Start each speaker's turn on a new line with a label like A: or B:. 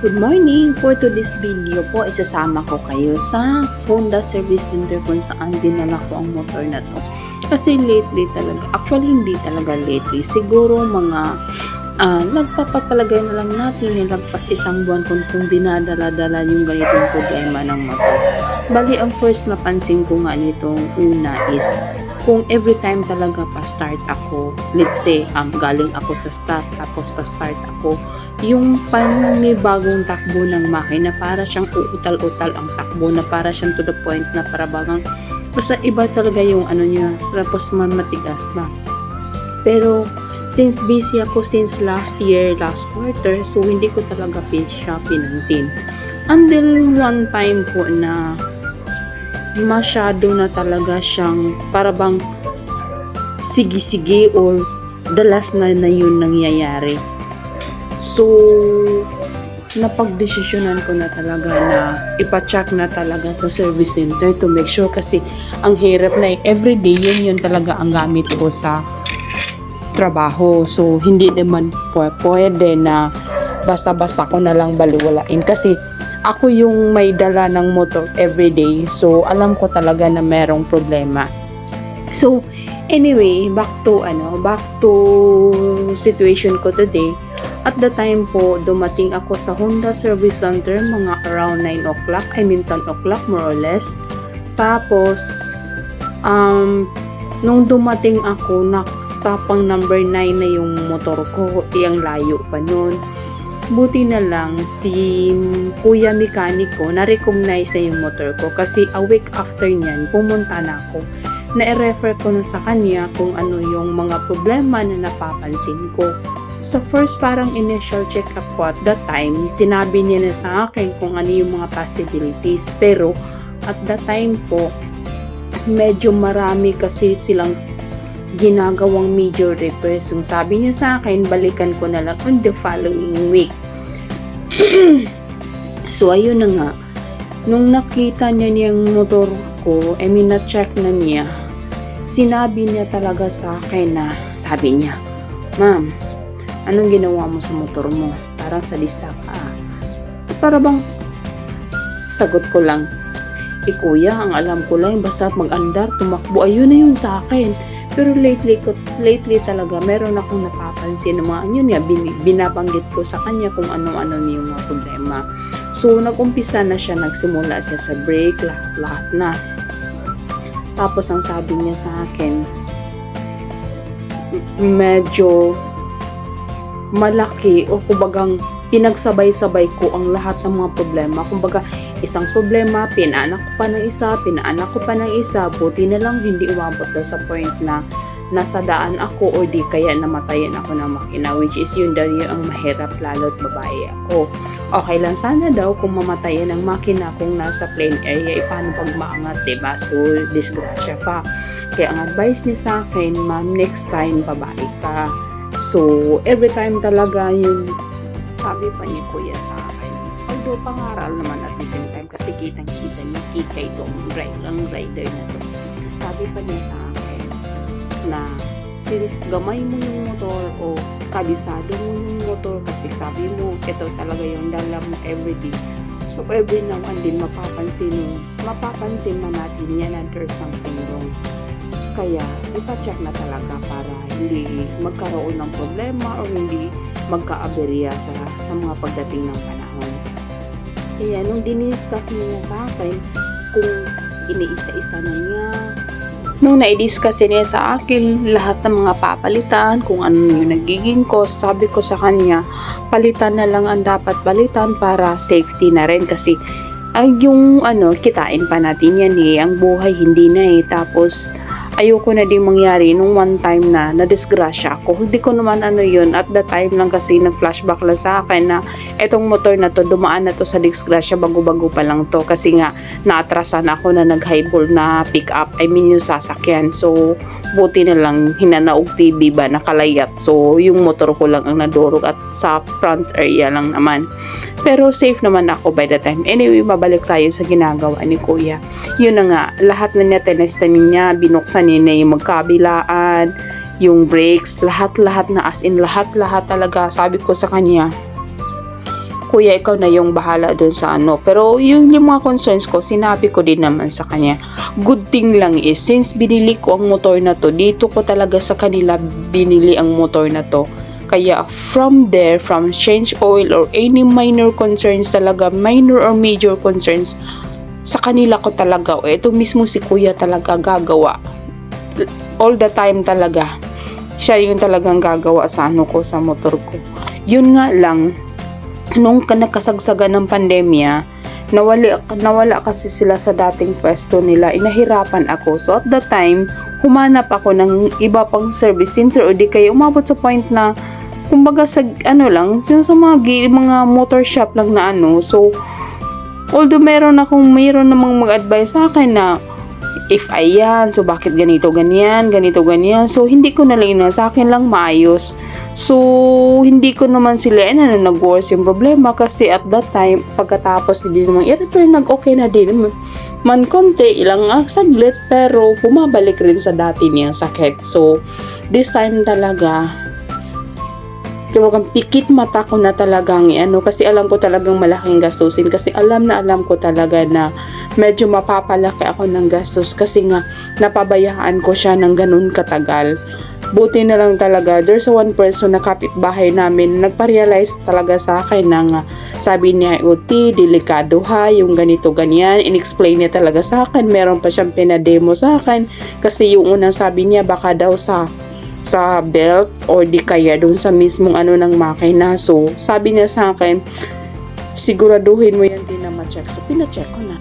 A: Good morning! For today's video po, isasama ko kayo sa Honda Service Center kung saan dinala ko ang motor na to. Kasi lately talaga, actually hindi talaga lately, siguro mga nagpapapalagay na lang natin nilagpas isang buwan kung dinadala-dala yung ganitong problema ng motor. Bali, ang first napansin ko nga nitong una is kung every time talaga pa-start ako, let's say, galing ako sa start, tapos pa-start ako, yung panibagong takbo ng makina, para siyang uutal-utal ang takbo, na para siyang to the point na parabagang, basta iba talaga yung ano niya, tapos matigas pa. Pero, since busy ako since last year, last quarter, so hindi ko talaga siya pinansin. Until one time po na masyado na talaga siyang parabang sige-sige or dalas na yun nangyayari. So, napagdesisyonan ko na talaga na ipa-check na talaga sa service center to make sure, kasi ang hirap na everyday yun talaga ang gamit ko sa trabaho. So, hindi naman pwede na basta-basta ko na lang baliwalain, kasi ako yung may dala ng motor everyday, so alam ko talaga na merong problema. So anyway, back to situation ko today. At the time po, dumating ako sa Honda Service Center mga around 9 o'clock, 10 o'clock more or less. Tapos nung dumating ako, sa pang number 9 na yung motor ko, iyang layo pa nun. Buti na lang si kuya mekaniko na-recognize na yung motor ko, kasi a week after nyan pumunta na ako, na-refer ko na sa kanya kung ano yung mga problema na napapansin ko. So first, parang initial check-up ko at that time, sinabi niya na sa akin kung ano yung mga possibilities, pero at that time po medyo marami kasi silang ginagawang major repairs. Yung sabi niya sa akin, balikan ko na lang on the following week. So ayun na nga, nung nakita niya yung motor ko, na-check na niya, sinabi niya talaga sa akin na, sabi niya, "Ma'am, anong ginawa mo sa motor mo? Parang sadista ka." Para bang sagot ko lang, kuya, ang alam ko lang basta mag-andar, tumakbo, ayun na yun sa akin. Pero lately talaga meron akong napapansin na mga yun nga, binabanggit ko sa kanya kung ano-ano yung mga problema. So nag-umpisa na siya, nagsimula siya sa brake, lahat na. Tapos ang sabi niya sa akin, medyo malaki, o kumbagang pinagsabay-sabay ko ang lahat ng mga problema. Kumbaga, isang problema, pinaanak ko pa ng isa, buti na lang hindi umabot daw sa point na nasa daan ako o di kaya namatayan ako ng makina, which is yun daw yung mahirap, lalo't babae ako. Okay lang sana daw kung mamatayan ng makina kung nasa plain area, paano pag maangat, diba? So, disgrasya pa. Kaya ang advice niya sa akin, "Ma'am, next time babae ka." So, every time talaga yung sabi pa ni kuya sa akin, although pangaral naman at the same time, kasi kitang-kita niya, kikay itong rider na to. Sabi pa niya sa akin na since gamay mo yung motor o kabisado mo yung motor, kasi sabi mo, ito talaga yung dala mo everyday. So every now and then mapapansin na natin yan na there's something wrong. Kaya ipacheck na talaga para hindi magkaroon ng problema o hindi magka-aberya sa mga pagdating ng panahon. Kaya nung diniscuss niya sa akin, kung iniisa-isa na niya, nung na-discuss niya sa akin lahat ng mga papalitan, kung ano yung nagiging cost, sabi ko sa kanya, palitan na lang ang dapat palitan para safety na rin, kasi yung kitain pa natin yan ang buhay hindi na tapos ayoko na din mangyari nung one time na nadisgrasya ako. Hindi ko naman yun, at the time lang kasi nag-flashback lang sa akin na etong motor na to, dumaan na to sa disgrasya, bago-bago pa lang to, kasi nga naatrasan ako na nag-highball na pick up, yung sasakyan. So buti na lang hinanaog TV ba, nakalayat, so yung motor ko lang ang nadurog at sa front area lang naman. Pero safe naman ako by the time. Anyway, mabalik tayo sa ginagawa ni kuya. Yun na nga, lahat na niya tinestanin niya, binuksan niya na yung magkabilaan, yung brakes, lahat-lahat na, as in lahat-lahat talaga. Sabi ko sa kanya, kuya, ikaw na yung bahala dun sa ano. Pero yung mga concerns ko, sinabi ko din naman sa kanya. Good thing lang is, since binili ko ang motor na to, dito ko talaga sa kanila binili ang motor na to. Kaya from there, from change oil or any minor concerns talaga, minor or major concerns, sa kanila ko talaga, o ito mismo si kuya talaga gagawa. All the time talaga. Siya yung talagang gagawa sa ano ko, sa motor ko. Yun nga lang, nung nakasagsagan ng pandemya, nawala kasi sila sa dating pwesto nila, inahirapan ako. So at that time, humanap ako ng iba pang service center o di kaya umabot sa point na kumbaga sa ano lang, sa mga motor shop lang na ano. So although meron namang mag-advise sa akin na if ayan, so bakit ganito ganyan. So hindi ko na lang sa akin lang maayos. So hindi ko naman sila nag-worse yung problema kasi at that time pagkatapos hindi naman i-repair, nag-okay na din man konti, ilang saglit, pero bumabalik rin sa dati niyang sakit. So this time talaga pikit mata ko na talagang kasi alam ko talagang malaking gastusin, kasi alam ko talaga na medyo mapapalaki ako ng gastos kasi nga napabayaan ko siya ng ganun katagal. Buti na lang talaga, there's one person na kapitbahay namin nagpa-realize talaga sa akin na sabi niya, Uti, delikado ha, yung ganito ganyan. In-explain niya talaga sa akin, meron pa siyang pinademo sa akin kasi yung unang sabi niya baka daw sa belt or di kaya doon sa mismong ng makina. So sabi niya sa akin, siguraduhin mo yan din na ma-check. So pina-check ko na.